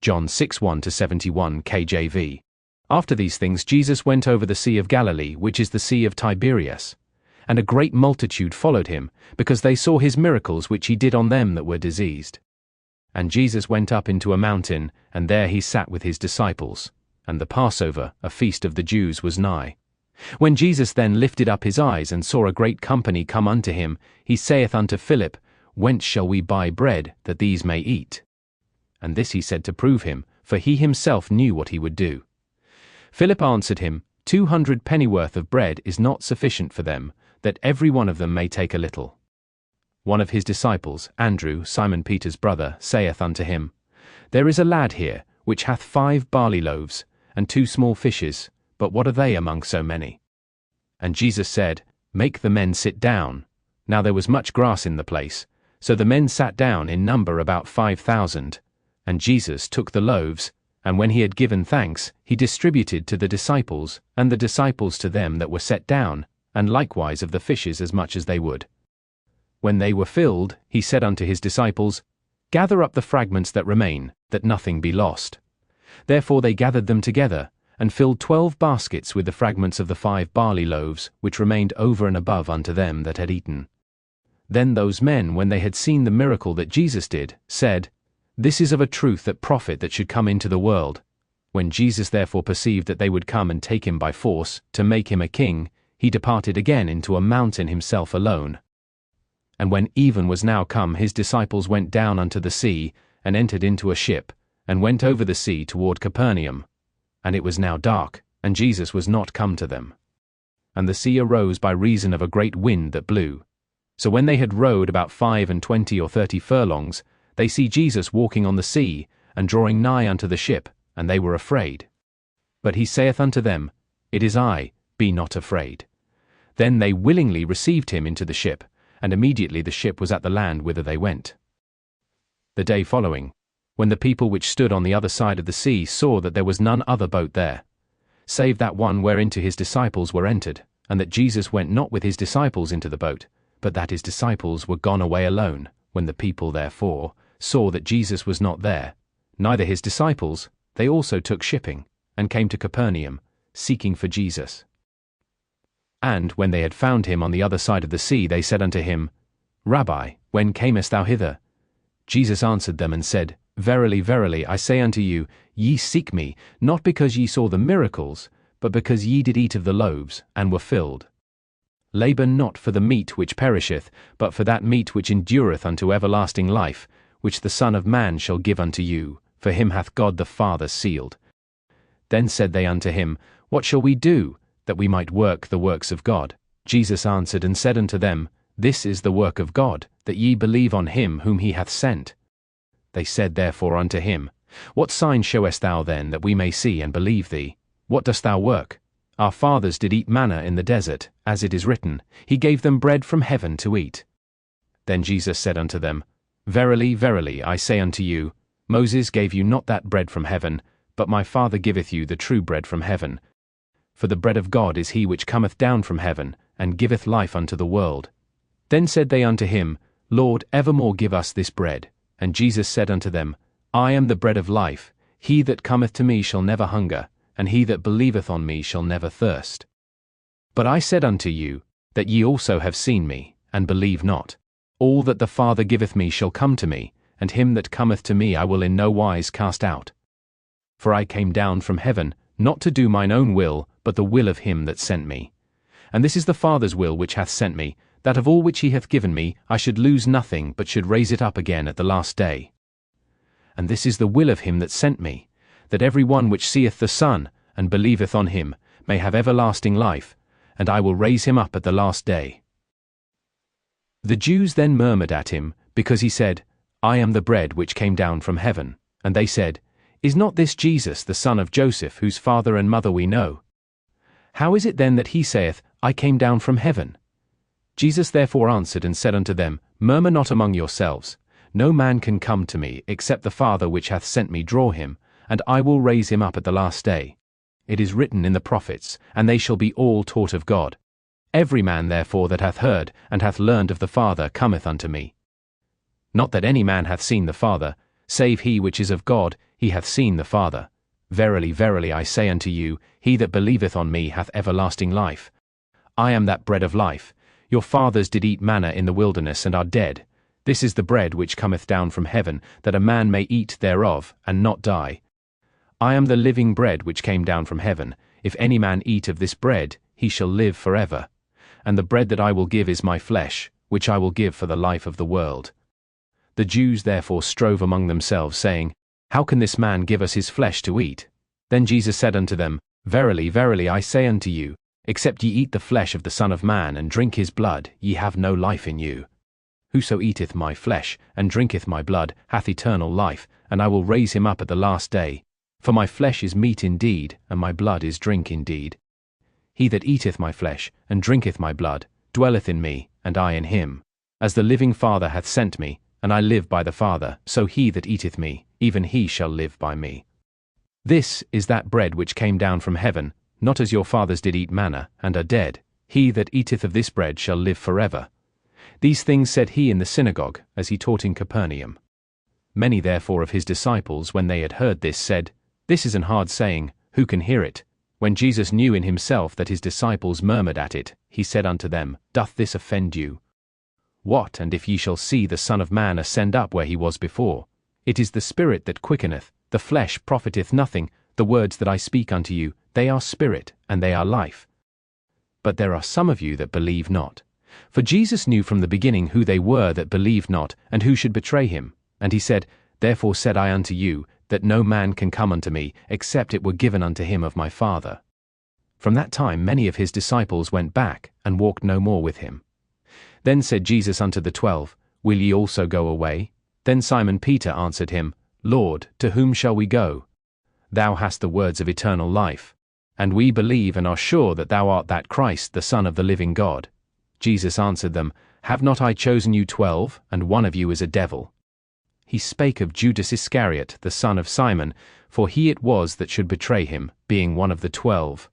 John 6:1-71 KJV. After these things Jesus went over the Sea of Galilee, which is the Sea of Tiberias. And a great multitude followed him, because they saw his miracles which he did on them that were diseased. And Jesus went up into a mountain, and there he sat with his disciples. And the Passover, a feast of the Jews, was nigh. When Jesus then lifted up his eyes, and saw a great company come unto him, he saith unto Philip, Whence shall we buy bread, that these may eat? And this he said to prove him, for he himself knew what he would do. Philip answered him, 200 pennyworth of bread is not sufficient for them, that every one of them may take a little. One of his disciples, Andrew, Simon Peter's brother, saith unto him, There is a lad here, which hath 5 barley loaves, and 2 small fishes, but what are they among so many? And Jesus said, Make the men sit down. Now there was much grass in the place, so the men sat down in number about 5,000. And Jesus took the loaves, and when he had given thanks, he distributed to the disciples, and the disciples to them that were set down, and likewise of the fishes as much as they would. When they were filled, he said unto his disciples, Gather up the fragments that remain, that nothing be lost. Therefore they gathered them together, and filled 12 baskets with the fragments of the 5 barley loaves, which remained over and above unto them that had eaten. Then those men, when they had seen the miracle that Jesus did, said, This is of a truth that prophet that should come into the world. When Jesus therefore perceived that they would come and take him by force, to make him a king, he departed again into a mountain himself alone. And when even was now come, his disciples went down unto the sea, and entered into a ship, and went over the sea toward Capernaum. And it was now dark, and Jesus was not come to them. And the sea arose by reason of a great wind that blew. So when they had rowed about 25 or 30 furlongs, they see Jesus walking on the sea, and drawing nigh unto the ship, and they were afraid. But he saith unto them, It is I, be not afraid. Then they willingly received him into the ship, and immediately the ship was at the land whither they went. The day following, when the people which stood on the other side of the sea saw that there was none other boat there, save that one whereinto his disciples were entered, and that Jesus went not with his disciples into the boat, but that his disciples were gone away alone, when the people therefore saw that Jesus was not there, neither his disciples, they also took shipping, and came to Capernaum, seeking for Jesus. And when they had found him on the other side of the sea, they said unto him, Rabbi, when camest thou hither? Jesus answered them and said, Verily, verily, I say unto you, ye seek me, not because ye saw the miracles, but because ye did eat of the loaves, and were filled. Labour not for the meat which perisheth, but for that meat which endureth unto everlasting life, which the Son of Man shall give unto you, for him hath God the Father sealed. Then said they unto him, What shall we do, that we might work the works of God? Jesus answered and said unto them, This is the work of God, that ye believe on him whom he hath sent. They said therefore unto him, What sign showest thou then, that we may see and believe thee? What dost thou work? Our fathers did eat manna in the desert, as it is written, He gave them bread from heaven to eat. Then Jesus said unto them, Verily, verily, I say unto you, Moses gave you not that bread from heaven, but my Father giveth you the true bread from heaven. For the bread of God is he which cometh down from heaven, and giveth life unto the world. Then said they unto him, Lord, evermore give us this bread. And Jesus said unto them, I am the bread of life. He that cometh to me shall never hunger, and he that believeth on me shall never thirst. But I said unto you, that ye also have seen me, and believe not. All that the Father giveth me shall come to me, and him that cometh to me I will in no wise cast out. For I came down from heaven, not to do mine own will, but the will of him that sent me. And this is the Father's will which hath sent me, that of all which he hath given me I should lose nothing, but should raise it up again at the last day. And this is the will of him that sent me, that every one which seeth the Son, and believeth on him, may have everlasting life, and I will raise him up at the last day. The Jews then murmured at him, because he said, I am the bread which came down from heaven. And they said, Is not this Jesus the son of Joseph, whose father and mother we know? How is it then that he saith, I came down from heaven? Jesus therefore answered and said unto them, Murmur not among yourselves. No man can come to me, except the Father which hath sent me draw him, and I will raise him up at the last day. It is written in the prophets, and they shall be all taught of God. Every man therefore that hath heard, and hath learned of the Father, cometh unto me. Not that any man hath seen the Father, save he which is of God, he hath seen the Father. Verily, verily, I say unto you, he that believeth on me hath everlasting life. I am that bread of life. Your fathers did eat manna in the wilderness, and are dead. This is the bread which cometh down from heaven, that a man may eat thereof, and not die. I am the living bread which came down from heaven. If any man eat of this bread, he shall live forever. And the bread that I will give is my flesh, which I will give for the life of the world. The Jews therefore strove among themselves, saying, How can this man give us his flesh to eat? Then Jesus said unto them, Verily, verily, I say unto you, except ye eat the flesh of the Son of Man, and drink his blood, ye have no life in you. Whoso eateth my flesh, and drinketh my blood, hath eternal life, and I will raise him up at the last day. For my flesh is meat indeed, and my blood is drink indeed. He that eateth my flesh, and drinketh my blood, dwelleth in me, and I in him. As the living Father hath sent me, and I live by the Father, so he that eateth me, even he shall live by me. This is that bread which came down from heaven, not as your fathers did eat manna, and are dead. He that eateth of this bread shall live forever. These things said he in the synagogue, as he taught in Capernaum. Many therefore of his disciples, when they had heard this, said, This is an hard saying, who can hear it? When Jesus knew in himself that his disciples murmured at it, he said unto them, Doth this offend you? What, and if ye shall see the Son of Man ascend up where he was before? It is the Spirit that quickeneth, the flesh profiteth nothing. The words that I speak unto you, they are spirit, and they are life. But there are some of you that believe not. For Jesus knew from the beginning who they were that believed not, and who should betray him. And he said, Therefore said I unto you, that no man can come unto me, except it were given unto him of my Father. From that time many of his disciples went back, and walked no more with him. Then said Jesus unto the 12, Will ye also go away? Then Simon Peter answered him, Lord, to whom shall we go? Thou hast the words of eternal life. And we believe and are sure that thou art that Christ, the Son of the living God. Jesus answered them, Have not I chosen you 12, and one of you is a devil? He spake of Judas Iscariot, the son of Simon, for he it was that should betray him, being one of the 12.